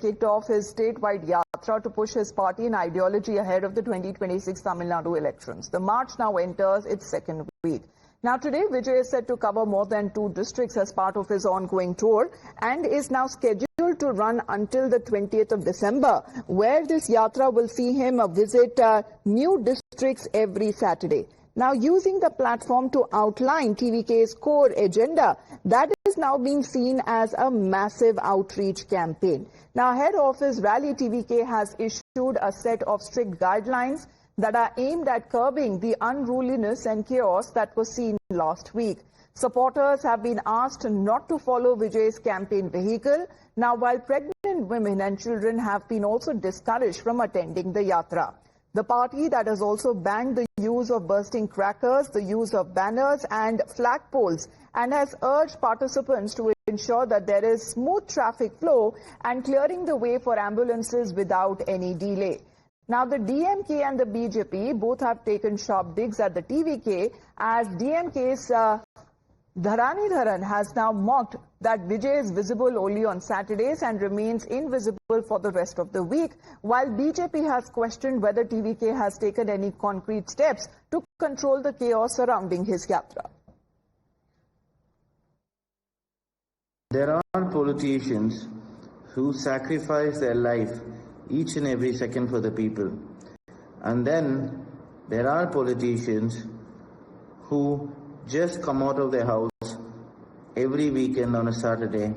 kicked off his statewide Yatra to push his party and ideology ahead of the 2026 Tamil Nadu elections. The march now enters its second week. Now today, Vijay is set to cover more than 2 districts as part of his ongoing tour and is now scheduled to run until the 20th of December, where this Yatra will see him visit new districts every Saturday. Now, using the platform to outline TVK's core agenda, that is now being seen as a massive outreach campaign. Now, ahead of his rally, TVK has issued a set of strict guidelines that are aimed at curbing the unruliness and chaos that was seen last week. Supporters have been asked not to follow Vijay's campaign vehicle. Now, while pregnant women and children have been also discouraged from attending the Yatra. The party that has also banned the use of bursting crackers, the use of banners and flagpoles, and has urged participants to ensure that there is smooth traffic flow and clearing the way for ambulances without any delay. Now, the DMK and the BJP both have taken sharp digs at the TVK as DMK's Dharani Dharan has now mocked that Vijay is visible only on Saturdays and remains invisible for the rest of the week, while BJP has questioned whether TVK has taken any concrete steps to control the chaos surrounding his Yatra. There are politicians who sacrifice their life each and every second for the people. And then there are politicians who just come out of their house every weekend on a Saturday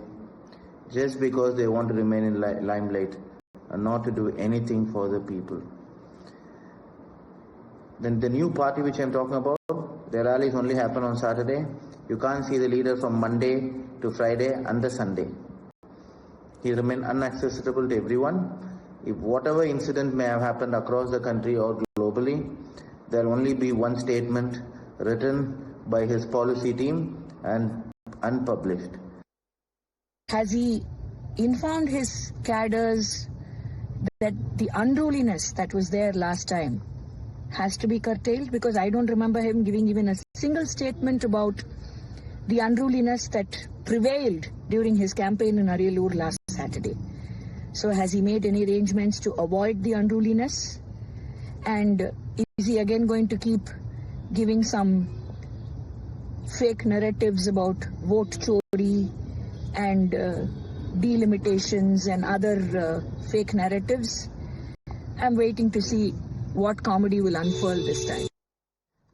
just because they want to remain in limelight and not to do anything for the people. Then the new party which I'm talking about, their rallies only happen on Saturday. You can't see the leader from Monday to Friday and the Sunday. He remains inaccessible to everyone. If whatever incident may have happened across the country or globally, there will only be one statement written by his policy team and unpublished. Has he informed his cadres that the unruliness that was there last time has to be curtailed? Because I don't remember him giving even a single statement about the unruliness that prevailed during his campaign in Ariyalur last Saturday. So has he made any arrangements to avoid the unruliness? And is he again going to keep giving some fake narratives about vote chori and delimitations and other fake narratives? I'm waiting to see what comedy will unfurl this time.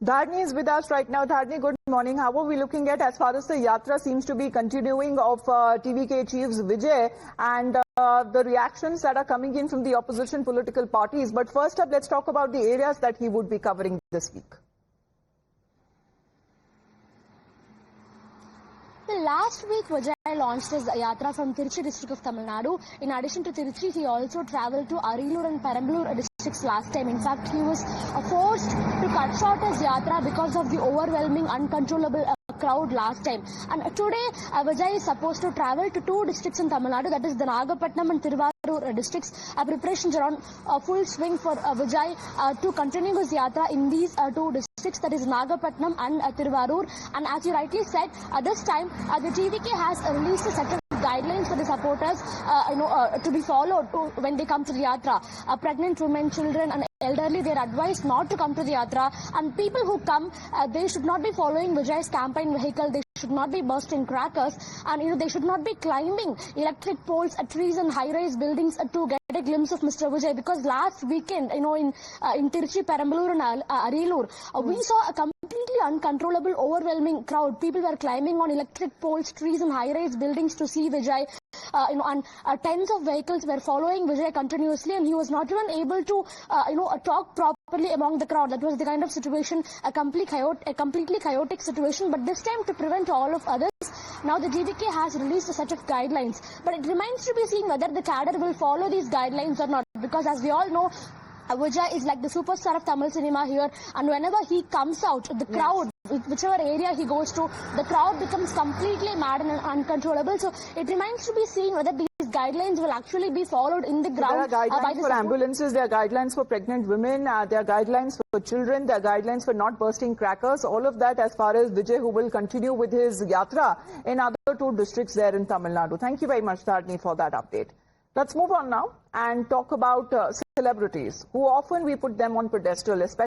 Dharni is with us right now. Dharni, good morning. How are we looking at as far as the Yatra seems to be continuing of TVK Chief Vijay and the reactions that are coming in from the opposition political parties? But first up, let's talk about the areas that he would be covering this week. Last week, Vijay launched his Yatra from Tiruchi district of Tamil Nadu. In addition to Tiruchi, he also travelled to Ariyalur and Perambalur districts last time. In fact, he was forced to cut short his Yatra because of the overwhelming, uncontrollable crowd last time. And today, Vijay is supposed to travel to 2 districts in Tamil Nadu, that is the Nagapattinam and Thiruvarur districts. Preparations are on full swing for Vijay to continue his Yatra in these 2 districts, that is Nagapattinam and Thiruvarur. And as you rightly said, this time the TVK has released a set of guidelines for the supporters to be followed when they come to the Yatra. Pregnant women, children and elderly, they are advised not to come to the Yatra, and people who come, they should not be following Vijay's campaign vehicle. They should not be bursting crackers, and they should not be climbing electric poles, trees and high-rise buildings to get a glimpse of Mr. Vijay. Because last weekend, in Tiruchi, Perambalur and Ariyalur, we saw a completely uncontrollable, overwhelming crowd. People were climbing on electric poles, trees and high-rise buildings to see Vijay. And tens of vehicles were following Vijay continuously, and he was not even able to, talk properly among the crowd. That was the kind of situation, a completely chaotic situation. But this time, to prevent all of others, now the TVK has released a set of guidelines. But it remains to be seen whether the cadre will follow these guidelines or not. Because as we all know, Vijay is like the superstar of Tamil cinema here, and whenever he comes out, the crowd, whichever area he goes to, the crowd becomes completely mad and uncontrollable. So it remains to be seen whether these guidelines will actually be followed in the ground. There are guidelines for ambulances, there are guidelines for pregnant women, there are guidelines for children, there are guidelines for not bursting crackers. All of that as far as Vijay, who will continue with his Yatra in other 2 districts there in Tamil Nadu. Thank you very much, Dharni, for that update. Let's move on now and talk about celebrities, who often we put them on pedestal, especially